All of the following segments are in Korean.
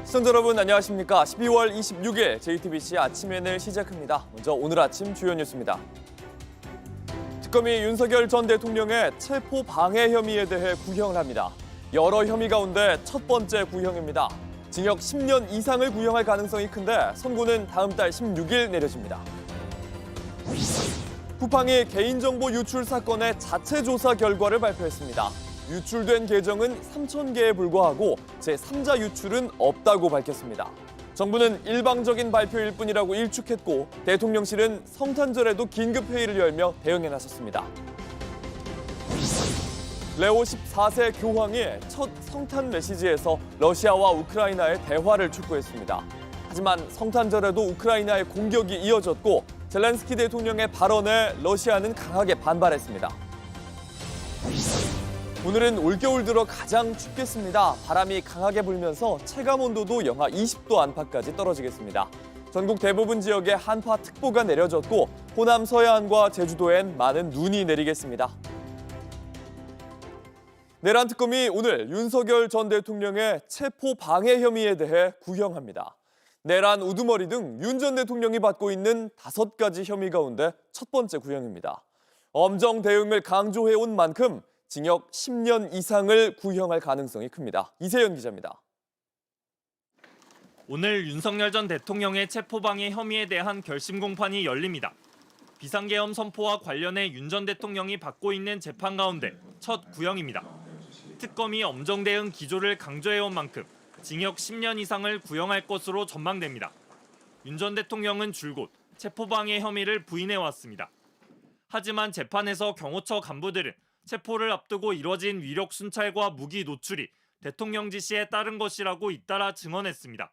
시청자 여러분 안녕하십니까. 12월 26일 JTBC 아침엔을 시작합니다. 먼저 오늘 아침 주요 뉴스입니다. 특검이 윤석열 전 대통령의 체포 방해 혐의에 대해 구형을 합니다. 여러 혐의 가운데 첫 번째 구형입니다. 징역 10년 이상을 구형할 가능성이 큰데 선고는 다음 달 16일 내려집니다. 쿠팡이 개인정보 유출 사건의 자체 조사 결과를 발표했습니다. 유출된 계정은 3,000개에 불과하고 제3자 유출은 없다고 밝혔습니다. 정부는 일방적인 발표일 뿐이라고 일축했고 대통령실은 성탄절에도 긴급회의를 열며 대응에 나섰습니다. 레오 14세 교황이 첫 성탄 메시지에서 러시아와 우크라이나의 대화를 촉구했습니다. 하지만 성탄절에도 우크라이나의 공격이 이어졌고 젤렌스키 대통령의 발언에 러시아는 강하게 반발했습니다. 오늘은 올겨울 들어 가장 춥겠습니다. 바람이 강하게 불면서 체감 온도도 영하 20도 안팎까지 떨어지겠습니다. 전국 대부분 지역에 한파특보가 내려졌고 호남 서해안과 제주도엔 많은 눈이 내리겠습니다. 내란 특검이 오늘 윤석열 전 대통령의 체포 방해 혐의에 대해 구형합니다. 내란 우두머리 등 윤 전 대통령이 받고 있는 5가지 혐의 가운데 첫 번째 구형입니다. 엄정 대응을 강조해온 만큼 징역 10년 이상을 구형할 가능성이 큽니다. 이세연 기자입니다. 오늘 윤석열 전 대통령의 체포방해 혐의에 대한 결심 공판이 열립니다. 비상계엄 선포와 관련해 윤 전 대통령이 받고 있는 재판 가운데 첫 구형입니다. 특검이 엄정 대응 기조를 강조해온 만큼 징역 10년 이상을 구형할 것으로 전망됩니다. 윤 전 대통령은 줄곧 체포방해 혐의를 부인해왔습니다. 하지만 재판에서 경호처 간부들은 체포를 앞두고 이뤄진 위력 순찰과 무기 노출이 대통령 지시에 따른 것이라고 잇따라 증언했습니다.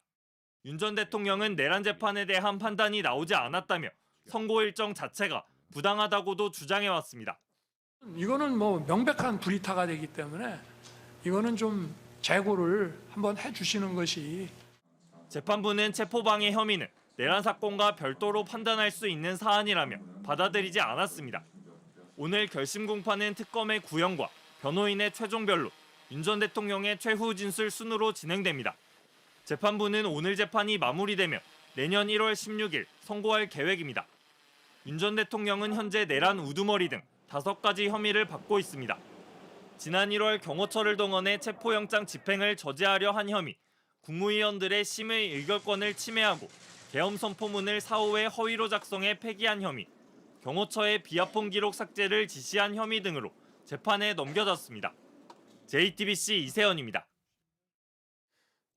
윤 전 대통령은 내란 재판에 대한 판단이 나오지 않았다며 선고 일정 자체가 부당하다고도 주장해왔습니다. 이거는 명백한 불이타가 되기 때문에 이거는 좀 재고를 한번 해주시는 것이. 재판부는 체포방해 혐의는 내란 사건과 별도로 판단할 수 있는 사안이라며 받아들이지 않았습니다. 오늘 결심 공판은 특검의 구형과 변호인의 최종 변론, 윤 전 대통령의 최후 진술 순으로 진행됩니다. 재판부는 오늘 재판이 마무리되면 내년 1월 16일 선고할 계획입니다. 윤 전 대통령은 현재 내란 우두머리 등 5가지 혐의를 받고 있습니다. 지난 1월 경호처를 동원해 체포영장 집행을 저지하려 한 혐의, 국무위원들의 심의 의결권을 침해하고 계엄 선포문을 사후에 허위로 작성해 폐기한 혐의, 경호처의 비합본 기록 삭제를 지시한 혐의 등으로 재판에 넘겨졌습니다. JTBC 이세연입니다.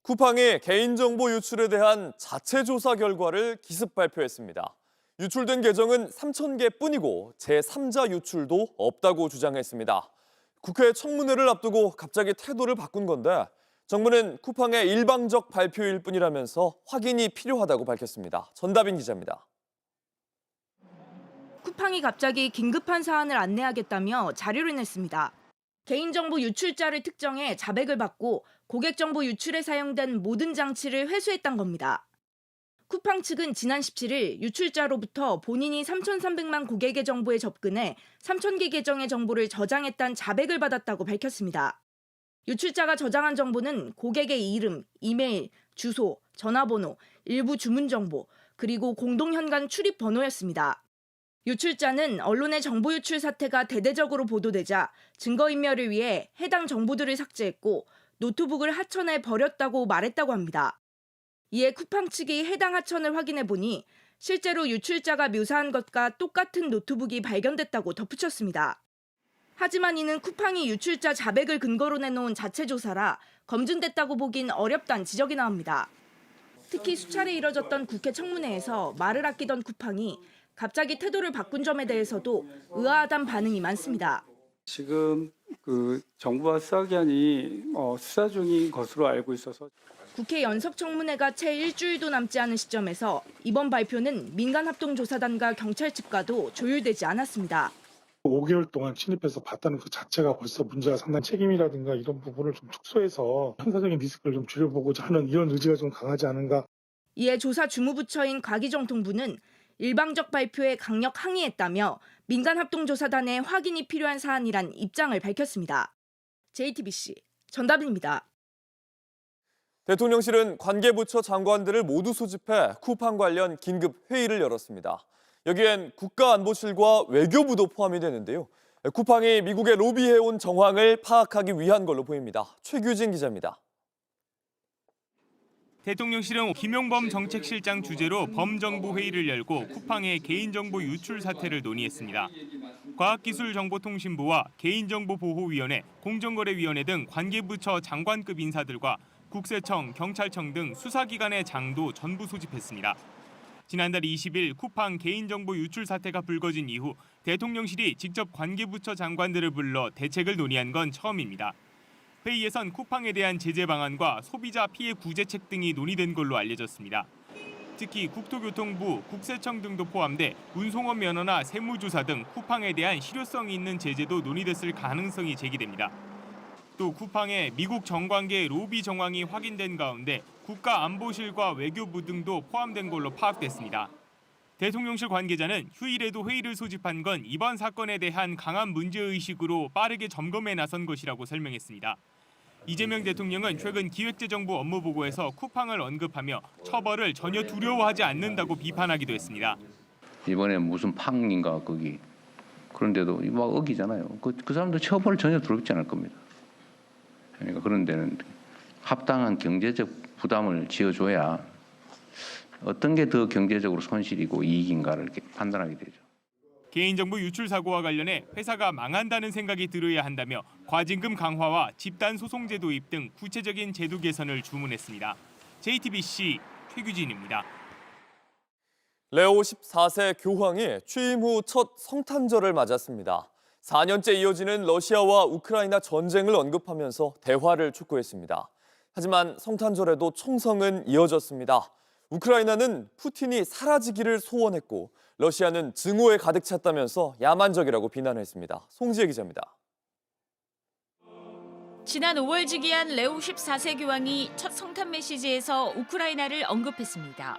쿠팡이 개인정보 유출에 대한 자체 조사 결과를 기습 발표했습니다. 유출된 계정은 3,000개뿐이고 제3자 유출도 없다고 주장했습니다. 국회 청문회를 앞두고 갑자기 태도를 바꾼 건데 정부는 쿠팡의 일방적 발표일 뿐이라면서 확인이 필요하다고 밝혔습니다. 전다빈 기자입니다. 쿠팡이 갑자기 긴급한 사안을 안내하겠다며 자료를 냈습니다. 개인정보 유출자를 특정해 자백을 받고 고객정보 유출에 사용된 모든 장치를 회수했던 겁니다. 쿠팡 측은 지난 17일 유출자로부터 본인이 3,300만 고객의 정보에 접근해 3,000개 계정의 정보를 저장했다는 자백을 받았다고 밝혔습니다. 유출자가 저장한 정보는 고객의 이름, 이메일, 주소, 전화번호, 일부 주문 정보, 그리고 공동현관 출입 번호였습니다. 유출자는 언론의 정보 유출 사태가 대대적으로 보도되자 증거인멸을 위해 해당 정보들을 삭제했고 노트북을 하천에 버렸다고 말했다고 합니다. 이에 쿠팡 측이 해당 하천을 확인해 보니 실제로 유출자가 묘사한 것과 똑같은 노트북이 발견됐다고 덧붙였습니다. 하지만 이는 쿠팡이 유출자 자백을 근거로 내놓은 자체 조사라 검증됐다고 보긴 어렵다는 지적이 나옵니다. 특히 수차례 이뤄졌던 국회 청문회에서 말을 아끼던 쿠팡이 갑자기 태도를 바꾼 점에 대해서도 의아하다는 반응이 많습니다. 지금 정부와 수사기관이 수사 중인 것으로 알고 있어서 국회 연석청문회가 채 일주일도 남지 않은 시점에서 이번 발표는 민간합동조사단과 경찰 측과도 조율되지 않았습니다. 5개월 동안 침입해서 봤다는 그 자체가 벌써 문제가 상당히 책임이라든가 이런 부분을 좀 축소해서 형사적인 리스크를 좀 줄여보고자 하는 이런 의지가 좀 강하지 않은가. 이에 조사 주무부처인 과기정통부는 일방적 발표에 강력 항의했다며 민간합동조사단의 확인이 필요한 사안이란 입장을 밝혔습니다. JTBC 전다빈입니다. 대통령실은 관계부처 장관들을 모두 소집해 쿠팡 관련 긴급 회의를 열었습니다. 여기엔 국가안보실과 외교부도 포함이 되는데요. 쿠팡이 미국에 로비해온 정황을 파악하기 위한 걸로 보입니다. 최규진 기자입니다. 대통령실은 김용범 정책실장 주재로 범정부 회의를 열고 쿠팡의 개인정보 유출 사태를 논의했습니다. 과학기술정보통신부와 개인정보보호위원회, 공정거래위원회 등 관계부처 장관급 인사들과 국세청, 경찰청 등 수사기관의 장도 전부 소집했습니다. 지난달 20일 쿠팡 개인정보 유출 사태가 불거진 이후 대통령실이 직접 관계부처 장관들을 불러 대책을 논의한 건 처음입니다. 회의에선 쿠팡에 대한 제재 방안과 소비자 피해 구제책 등이 논의된 걸로 알려졌습니다. 특히 국토교통부, 국세청 등도 포함돼 운송업 면허나 세무조사 등 쿠팡에 대한 실효성이 있는 제재도 논의됐을 가능성이 제기됩니다. 또 쿠팡의 미국 정관계 로비 정황이 확인된 가운데 국가안보실과 외교부 등도 포함된 걸로 파악됐습니다. 대통령실 관계자는 휴일에도 회의를 소집한 건 이번 사건에 대한 강한 문제의식으로 빠르게 점검에 나선 것이라고 설명했습니다. 이재명 대통령은 최근 기획재정부 업무보고에서 쿠팡을 언급하며 처벌을 전혀 두려워하지 않는다고 비판하기도 했습니다. 이번에 무슨 팡인가 거기 그런데도 막 어기잖아요. 그 사람들 처벌을 전혀 두렵지 않을 겁니다. 그러니까 그런 데는 합당한 경제적 부담을 지어줘야 어떤 게 더 경제적으로 손실이고 이익인가를 이렇게 판단하게 되죠. 개인정보 유출 사고와 관련해 회사가 망한다는 생각이 들어야 한다며 과징금 강화와 집단소송제 도입 등 구체적인 제도 개선을 주문했습니다. JTBC 최규진입니다. 레오 14세 교황이 취임 후 첫 성탄절을 맞았습니다. 4년째 이어지는 러시아와 우크라이나 전쟁을 언급하면서 대화를 촉구했습니다. 하지만 성탄절에도 총성은 이어졌습니다. 우크라이나는 푸틴이 사라지기를 소원했고 러시아는 증오에 가득 찼다면서 야만적이라고 비난했습니다. 송지혜 기자입니다. 지난 5월 즉위한 레오 14세 교황이 첫 성탄 메시지에서 우크라이나를 언급했습니다.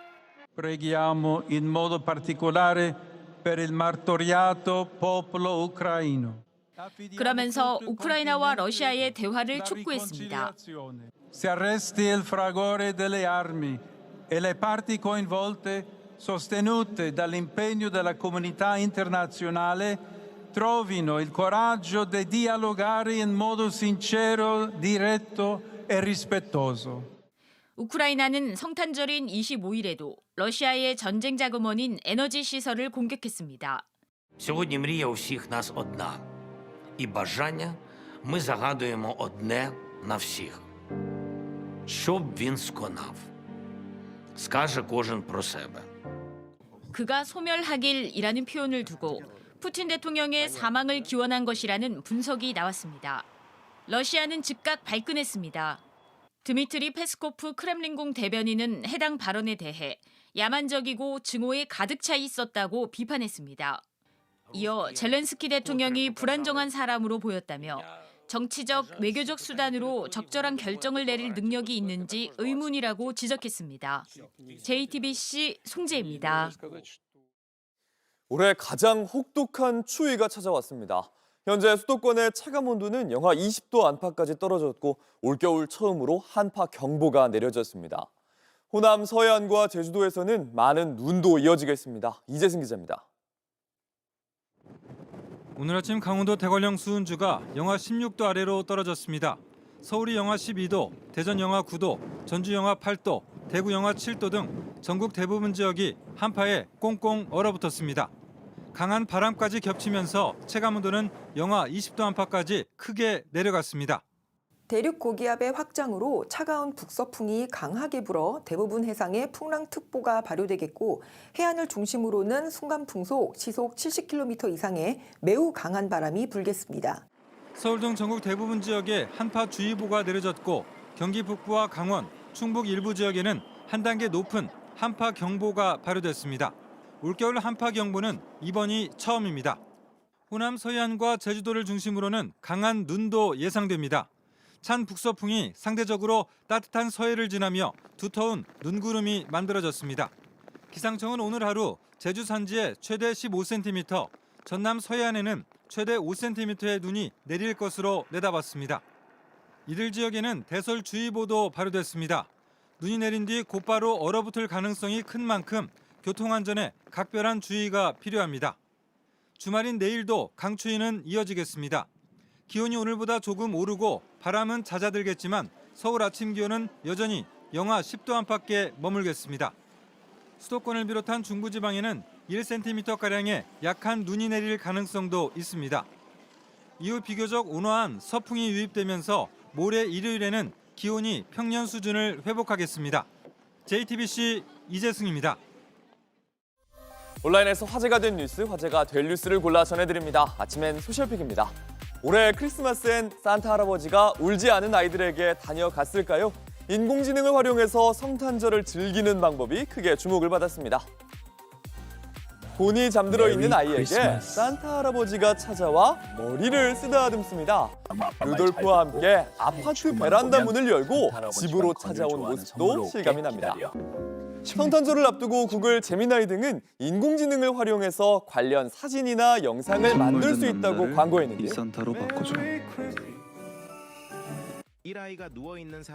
Preghiamo in modo particolare per il martoriato popolo ucraino. 그러면서 우크라이나와 러시아의 대화를 촉구했습니다. Si arresti il fragore delle armi e le parti coinvolte, sostenute dall'impegno della comunità internazionale, trovino il coraggio di dialogare in modo sincero, diretto e rispettoso. 우크라이나는 성탄절인 25일에도 러시아의 전쟁 자금원인 에너지 시설을 공격했습니다. Сьогодні мрія у всіх нас одна. І бажання ми загадуємо одне на всіх. Щоб він сконав. скаже кожен про себе. 그가 소멸하길이라는 표현을 두고 푸틴 대통령의 사망을 기원한 것이라는 분석이 나왔습니다. 러시아는 즉각 발끈했습니다. 드미트리 페스코프 크렘린궁 대변인은 해당 발언에 대해 야만적이고 증오에 가득 차 있었다고 비판했습니다. 이어 젤렌스키 대통령이 불안정한 사람으로 보였다며 정치적, 외교적 수단으로 적절한 결정을 내릴 능력이 있는지 의문이라고 지적했습니다. JTBC 송재입니다. 올해 가장 혹독한 추위가 찾아왔습니다. 현재 수도권의 체감 온도는 영하 20도 안팎까지 떨어졌고 올겨울 처음으로 한파 경보가 내려졌습니다. 호남, 서해안과 제주도에서는 많은 눈도 이어지겠습니다. 이재승 기자입니다. 오늘 아침 강원도 대관령 수은주가 영하 16도 아래로 떨어졌습니다. 서울이 영하 12도, 대전 영하 9도, 전주 영하 8도, 대구 영하 7도 등 전국 대부분 지역이 한파에 꽁꽁 얼어붙었습니다. 강한 바람까지 겹치면서 체감온도는 영하 20도 안팎까지 크게 내려갔습니다. 대륙 고기압의 확장으로 차가운 북서풍이 강하게 불어 대부분 해상에 풍랑특보가 발효되겠고 해안을 중심으로는 순간풍속 시속 70km 이상의 매우 강한 바람이 불겠습니다. 서울 등 전국 대부분 지역에 한파주의보가 내려졌고 경기 북부와 강원, 충북 일부 지역에는 한 단계 높은 한파경보가 발효됐습니다. 올겨울 한파경보는 이번이 처음입니다. 호남, 서해안과 제주도를 중심으로는 강한 눈도 예상됩니다. 찬 북서풍이 상대적으로 따뜻한 서해를 지나며 두터운 눈구름이 만들어졌습니다. 기상청은 오늘 하루 제주 산지에 최대 15cm, 전남 서해안에는 최대 5cm의 눈이 내릴 것으로 내다봤습니다. 이들 지역에는 대설주의보도 발효됐습니다. 눈이 내린 뒤 곧바로 얼어붙을 가능성이 큰 만큼 교통안전에 각별한 주의가 필요합니다. 주말인 내일도 강추위는 이어지겠습니다. 기온이 오늘보다 조금 오르고 바람은 잦아들겠지만 서울 아침 기온은 여전히 영하 10도 안팎에 머물겠습니다. 수도권을 비롯한 중부지방에는 1cm가량의 약한 눈이 내릴 가능성도 있습니다. 이후 비교적 온화한 서풍이 유입되면서 모레 일요일에는 기온이 평년 수준을 회복하겠습니다. JTBC 이재승입니다. 온라인에서 화제가 된 뉴스, 화제가 될 뉴스를 골라 전해드립니다. 아침엔 소셜픽입니다. 올해 크리스마스엔 산타 할아버지가 울지 않은 아이들에게 다녀갔을까요? 인공지능을 활용해서 성탄절을 즐기는 방법이 크게 주목을 받았습니다. 곤히 잠들어 있는 아이에게 산타 할아버지가 찾아와 머리를 쓰다듬습니다. 루돌프와 함께 아파트 베란다 문을 열고 집으로 찾아온 모습도 실감이 납니다. 성탄절을 앞두고 구글 제미나이 등은 인공지능을 활용해서 관련 사진이나 영상을 만들 수 있다고 광고했는데요.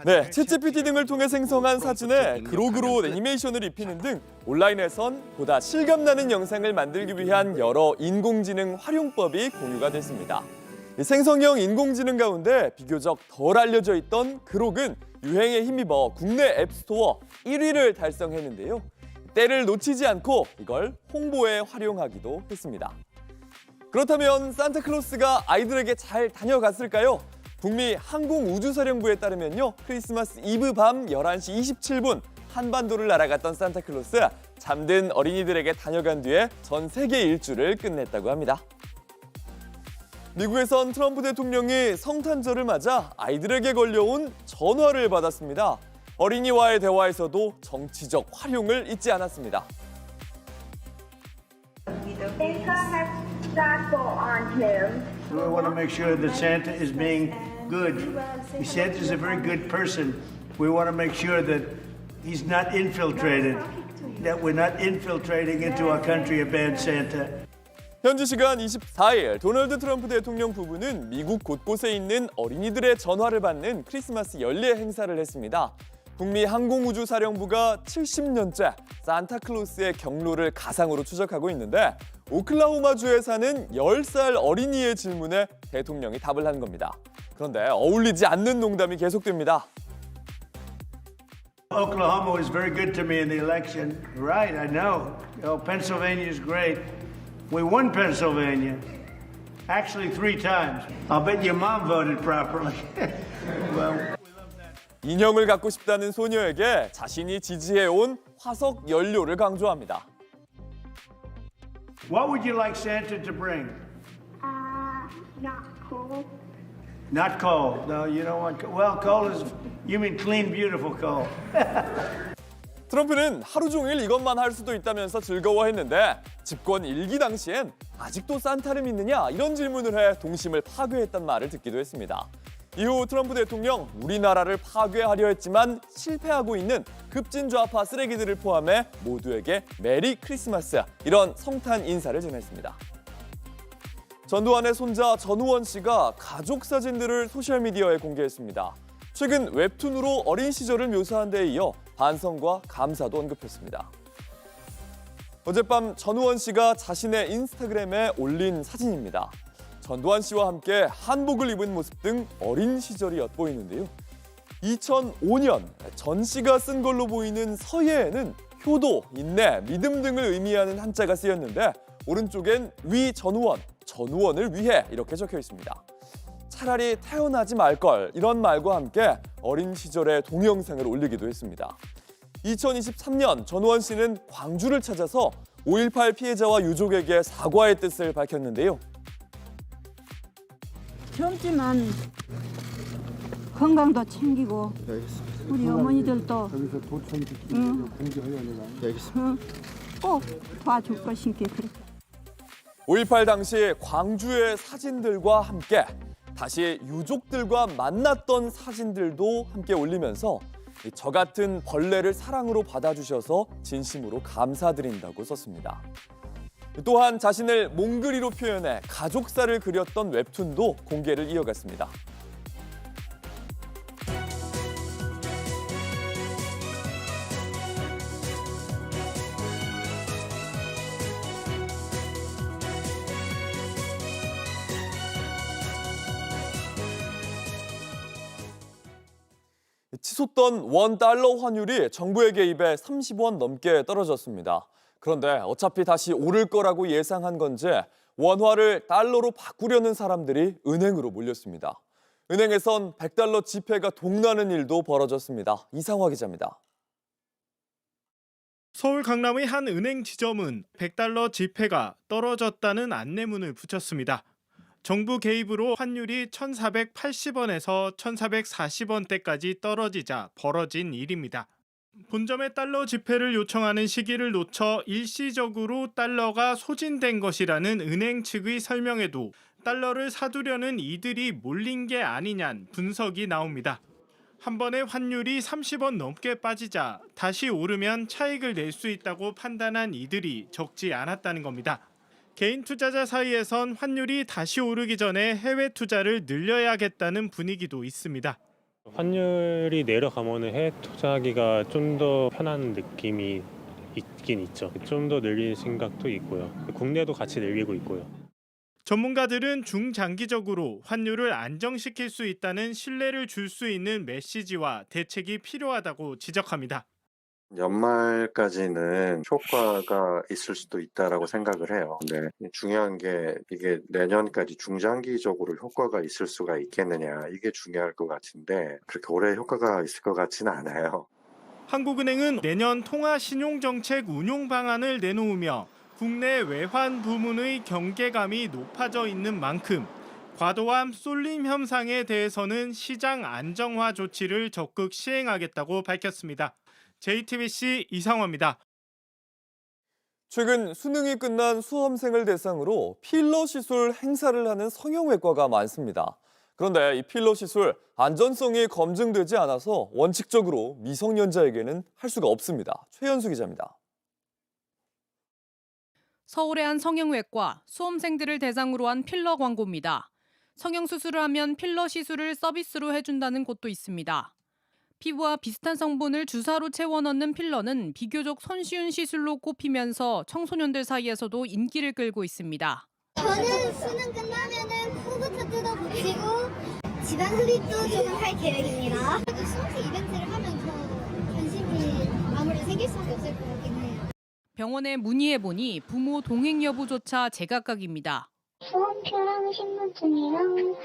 네, 챗GPT 등을 통해 생성한 사진에 그로그로 애니메이션을 입히는 등 온라인에선 보다 실감나는 영상을 만들기 위한 여러 인공지능 활용법이 공유가 됐습니다. 이 생성형 인공지능 가운데 비교적 덜 알려져 있던 그록은 유행에 힘입어 국내 앱스토어 1위를 달성했는데요. 때를 놓치지 않고 이걸 홍보에 활용하기도 했습니다. 그렇다면 산타클로스가 아이들에게 잘 다녀갔을까요? 북미 항공우주사령부에 따르면요, 크리스마스 이브 밤 11시 27분 한반도를 날아갔던 산타클로스, 잠든 어린이들에게 다녀간 뒤에 전 세계 일주를 끝냈다고 합니다. 미국에선 트럼프 대통령이 성탄절을 맞아 아이들에게 걸려온 전화를 받았습니다. 어린이와의 대화에서도 정치적 활용을 잊지 않았습니다. We want to make sure that Santa is being good. Santa is a very good person. We want to make sure that he's not infiltrated, that we're not infiltrating into our country a bad Santa. 현지 시간 24일 도널드 트럼프 대통령 부부는 미국 곳곳에 있는 어린이들의 전화를 받는 크리스마스 연례 행사를 했습니다. 북미 항공우주사령부가 70년째 산타클로스의 경로를 가상으로 추적하고 있는데 오클라호마주에 사는 10살 어린이의 질문에 대통령이 답을 한 겁니다. 그런데 어울리지 않는 농담이 계속됩니다. Oklahoma was very good to me in the election. Right, I know. Oh, Pennsylvania is great. We won Pennsylvania. Actually 3 times. I'll bet your mom voted properly. Well. 인형을 갖고 싶다는 소녀에게 자신이 지지해온 화석 연료를 강조합니다. What would you like Santa to bring? Not coal. Not coal. No, you don't want coal. Well, coal is, you mean clean, beautiful coal. 트럼프는 하루 종일 이것만 할 수도 있다면서 즐거워했는데 집권 1기 당시엔 아직도 산타를 믿느냐 이런 질문을 해 동심을 파괴했단 말을 듣기도 했습니다. 이후 트럼프 대통령 우리나라를 파괴하려 했지만 실패하고 있는 급진좌파 쓰레기들을 포함해 모두에게 메리 크리스마스 이런 성탄 인사를 전했습니다. 전두환의 손자 전우원 씨가 가족 사진들을 소셜미디어에 공개했습니다. 최근 웹툰으로 어린 시절을 묘사한 데에 이어 반성과 감사도 언급했습니다. 어젯밤 전우원 씨가 자신의 인스타그램에 올린 사진입니다. 전두환 씨와 함께 한복을 입은 모습 등 어린 시절이 엿보이는데요. 2005년 전 씨가 쓴 걸로 보이는 서예에는 효도, 인내, 믿음 등을 의미하는 한자가 쓰였는데 오른쪽엔 위 전우원, 전우원을 위해 이렇게 적혀 있습니다. 차라리 태어나지 말걸 이런 말과 함께 어린 시절의 동영상을 올리기도 했습니다. 2023년 전우원 씨는 광주를 찾아서 5.18 피해자와 유족에게 사과의 뜻을 밝혔는데요. 젊지만 건강도 챙기고 우리 어머니들도 꼭 도와줄 것이니까 그렇게. 5.18 당시 광주의 사진들과 함께 다시 유족들과 만났던 사진들도 함께 올리면서 저 같은 벌레를 사랑으로 받아주셔서 진심으로 감사드린다고 썼습니다. 또한 자신을 몽글이로 표현해 가족사를 그렸던 웹툰도 공개를 이어갔습니다. 치솟던 $1 환율이 정부의 개입에 30원 넘게 떨어졌습니다. 그런데 어차피 다시 오를 거라고 예상한 건지 원화를 달러로 바꾸려는 사람들이 은행으로 몰렸습니다. 은행에선 $100 지폐가 동나는 일도 벌어졌습니다. 이상화 기자입니다. 서울 강남의 한 은행 지점은 $100 지폐가 떨어졌다는 안내문을 붙였습니다. 정부 개입으로 환율이 1,480원에서 1,440원대까지 떨어지자 벌어진 일입니다. 본점에 달러 지폐를 요청하는 시기를 놓쳐 일시적으로 달러가 소진된 것이라는 은행 측의 설명에도 달러를 사두려는 이들이 몰린 게 아니냐는 분석이 나옵니다. 한 번에 환율이 30원 넘게 빠지자 다시 오르면 차익을 낼 수 있다고 판단한 이들이 적지 않았다는 겁니다. 개인 투자자 사이에선 환율이 다시 오르기 전에 해외 투자를 늘려야겠다는 분위기도 있습니다. 환율이 내려가면 해외 투자하기가 좀 더 편한 느낌이 있긴 있죠. 좀 더 늘릴 생각도 있고요. 국내도 같이 늘리고 있고요. 전문가들은 중장기적으로 환율을 안정시킬 수 있다는 신뢰를 줄 수 있는 메시지와 대책이 필요하다고 지적합니다. 연말까지는 효과가 있을 수도 있다라고 생각을 해요. 근데 중요한 게 이게 내년까지 중장기적으로 효과가 있을 수가 있겠느냐, 이게 중요할 것 같은데 그렇게 오래 효과가 있을 것 같지는 않아요. 한국은행은 내년 통화신용정책 운용 방안을 내놓으며 국내 외환 부문의 경계감이 높아져 있는 만큼 과도한 쏠림 현상에 대해서는 시장 안정화 조치를 적극 시행하겠다고 밝혔습니다. JTBC 이상화입니다. 최근 수능이 끝난 수험생을 대상으로 필러 시술 행사를 하는 성형외과가 많습니다. 그런데 이 필러 시술 안전성이 검증되지 않아서 원칙적으로 미성년자에게는 할 수가 없습니다. 최연수 기자입니다. 서울의 한 성형외과, 수험생들을 대상으로 한 필러 광고입니다. 성형수술을 하면 필러 시술을 서비스로 해준다는 곳도 있습니다. 피부와 비슷한 성분을 주사로 채워 넣는 필러는 비교적 손쉬운 시술로 꼽히면서 청소년들 사이에서도 인기를 끌고 있습니다. 저는 수능 끝나면은 코부터 뜯어붙이고 지방 흡입도 좀 할 계획입니다. 그래도 수험생 이벤트를 하면 더 관심이 아무래도 생길 수밖에 없을 것 같긴 해요. 병원에 문의해보니 부모 동행 여부조차 제각각입니다. 수험표랑 신분증이랑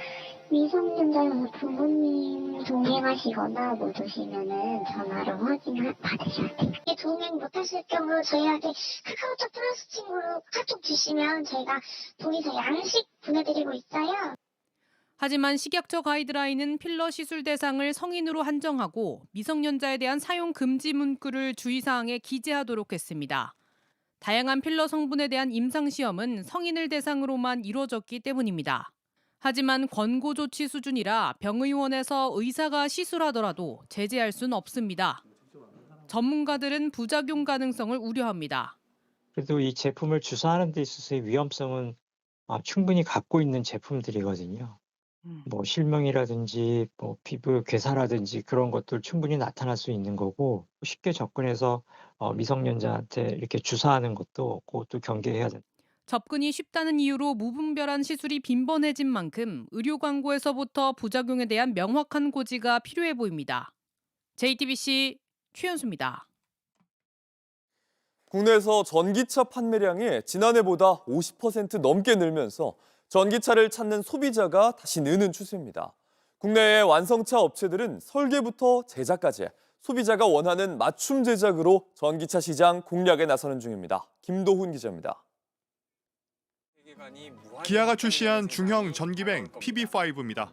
미성년자용 부모님 동행하시거나 못 오시면은 전화로 확인 받으셔야 돼요. 동행 못 하실 경우 저희한테 카카오톡 플러스 친구로 카톡 주시면 저희가 동의서 양식 보내드리고 있어요. 하지만 식약처 가이드라인은 필러 시술 대상을 성인으로 한정하고 미성년자에 대한 사용 금지 문구를 주의사항에 기재하도록 했습니다. 다양한 필러 성분에 대한 임상시험은 성인을 대상으로만 이루어졌기 때문입니다. 하지만 권고 조치 수준이라 병의원에서 의사가 시술하더라도 제재할 수는 없습니다. 전문가들은 부작용 가능성을 우려합니다. 그래도 이 제품을 주사하는 데 있어서의 위험성은 충분히 갖고 있는 제품들이거든요. 뭐 실명이라든지 뭐 피부 괴사라든지 그런 것들 충분히 나타날 수 있는 거고 쉽게 접근해서 미성년자한테 이렇게 주사하는 것도 그것도 경계해야 된다. 접근이 쉽다는 이유로 무분별한 시술이 빈번해진 만큼 의료 광고에서부터 부작용에 대한 명확한 고지가 필요해 보입니다. JTBC 최연수입니다. 국내에서 전기차 판매량이 지난해보다 50% 넘게 늘면서 전기차를 찾는 소비자가 다시 느는 추세입니다. 국내의 완성차 업체들은 설계부터 제작까지 소비자가 원하는 맞춤 제작으로 전기차 시장 공략에 나서는 중입니다. 김도훈 기자입니다. 기아가 출시한 중형 전기뱅 PB5입니다.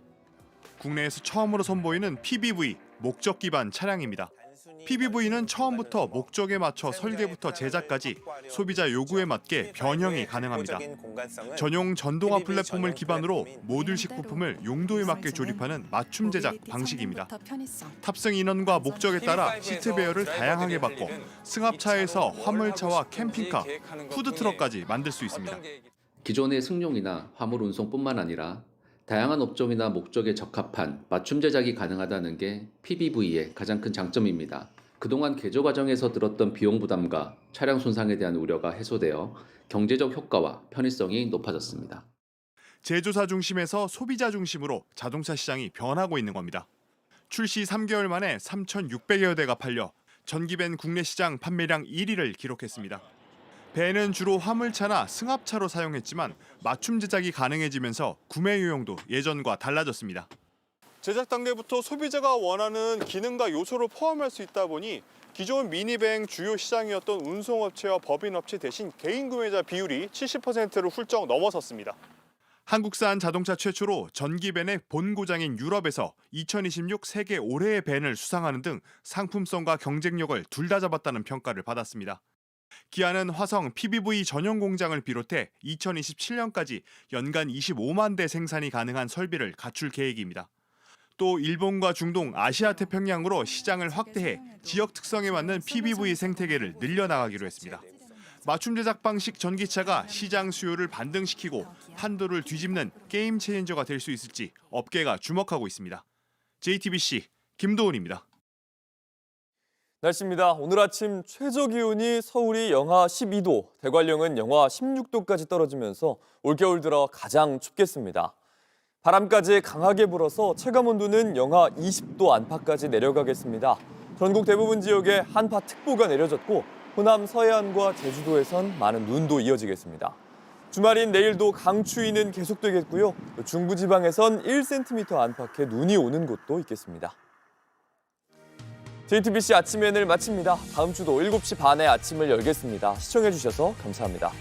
국내에서 처음으로 선보이는 PBV, 목적 기반 차량입니다. PBV는 처음부터 목적에 맞춰 설계부터 제작까지 소비자 요구에 맞게 변형이 가능합니다. 전용 전동화 플랫폼을 기반으로 모듈식 부품을 용도에 맞게 조립하는 맞춤 제작 방식입니다. 탑승 인원과 목적에 따라 시트 배열을 다양하게 바꿔 승합차에서 화물차와 캠핑카, 푸드트럭까지 만들 수 있습니다. 기존의 승용이나 화물 운송뿐만 아니라 다양한 업종이나 목적에 적합한 맞춤 제작이 가능하다는 게 PBV의 가장 큰 장점입니다. 그동안 개조 과정에서 들었던 비용 부담과 차량 손상에 대한 우려가 해소되어 경제적 효과와 편의성이 높아졌습니다. 제조사 중심에서 소비자 중심으로 자동차 시장이 변하고 있는 겁니다. 출시 3개월 만에 3,600여 대가 팔려 전기밴 국내 시장 판매량 1위를 기록했습니다. 밴은 주로 화물차나 승합차로 사용했지만 맞춤 제작이 가능해지면서 구매 유형도 예전과 달라졌습니다. 제작 단계부터 소비자가 원하는 기능과 요소를 포함할 수 있다 보니 기존 미니밴 주요 시장이었던 운송업체와 법인업체 대신 개인 구매자 비율이 70%를 훌쩍 넘어섰습니다. 한국산 자동차 최초로 전기밴의 본고장인 유럽에서 2026 세계 올해의 밴을 수상하는 등 상품성과 경쟁력을 둘 다 잡았다는 평가를 받았습니다. 기아는 화성 PBV 전용 공장을 비롯해 2027년까지 연간 25만 대 생산이 가능한 설비를 갖출 계획입니다. 또 일본과 중동, 아시아 태평양으로 시장을 확대해 지역 특성에 맞는 PBV 생태계를 늘려나가기로 했습니다. 맞춤 제작 방식 전기차가 시장 수요를 반등시키고 판도를 뒤집는 게임 체인저가 될 수 있을지 업계가 주목하고 있습니다. JTBC 김도훈입니다. 날씨입니다. 오늘 아침 최저 기온이 서울이 영하 12도, 대관령은 영하 16도까지 떨어지면서 올겨울 들어 가장 춥겠습니다. 바람까지 강하게 불어서 체감온도는 영하 20도 안팎까지 내려가겠습니다. 전국 대부분 지역에 한파특보가 내려졌고 호남 서해안과 제주도에선 많은 눈도 이어지겠습니다. 주말인 내일도 강추위는 계속되겠고요. 중부지방에선 1cm 안팎의 눈이 오는 곳도 있겠습니다. JTBC 아침엔을 마칩니다. 다음 주도 7시 반에 아침을 열겠습니다. 시청해주셔서 감사합니다.